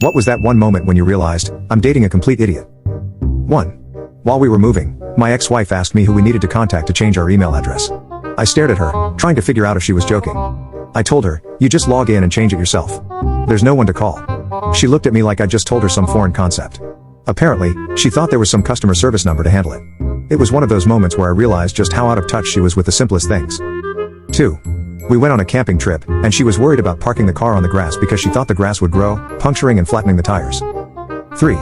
What was that one moment when you realized, I'm dating a complete idiot? 1. While we were moving, my ex-wife asked me who we needed to contact to change our email address. I stared at her, trying to figure out if she was joking. I told her, you just log in and change it yourself. There's no one to call. She looked at me like I just told her some foreign concept. Apparently, she thought there was some customer service number to handle it. It was one of those moments where I realized just how out of touch she was with the simplest things. 2. We went on a camping trip, and she was worried about parking the car on the grass because she thought the grass would grow, puncturing and flattening the tires. 3.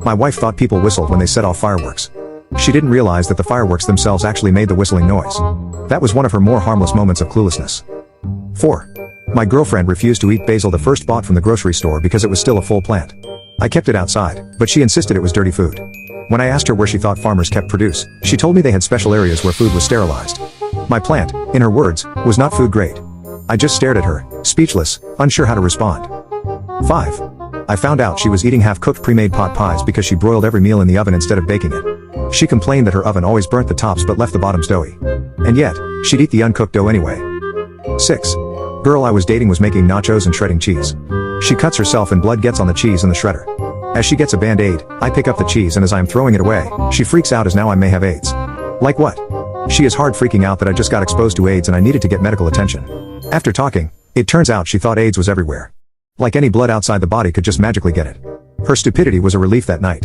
My wife thought people whistled when they set off fireworks. She didn't realize that the fireworks themselves actually made the whistling noise. That was one of her more harmless moments of cluelessness. 4. My girlfriend refused to eat basil the first bought from the grocery store because it was still a full plant. I kept it outside, but she insisted it was dirty food. When I asked her where she thought farmers kept produce, she told me they had special areas where food was sterilized. My plant, in her words, was not food grade. I just stared at her, speechless, unsure how to respond. 5. I found out she was eating half-cooked pre-made pot pies because she broiled every meal in the oven instead of baking it. She complained that her oven always burnt the tops but left the bottoms doughy. And yet, she'd eat the uncooked dough anyway. 6. Girl I was dating was making nachos and shredding cheese. She cuts herself and blood gets on the cheese in the shredder. As she gets a Band-Aid, I pick up the cheese and as I am throwing it away, she freaks out as now I may have AIDS. Like what? She is hard freaking out that I just got exposed to AIDS and I needed to get medical attention. After talking, it turns out she thought AIDS was everywhere. Like any blood outside the body could just magically get it. Her stupidity was a relief that night.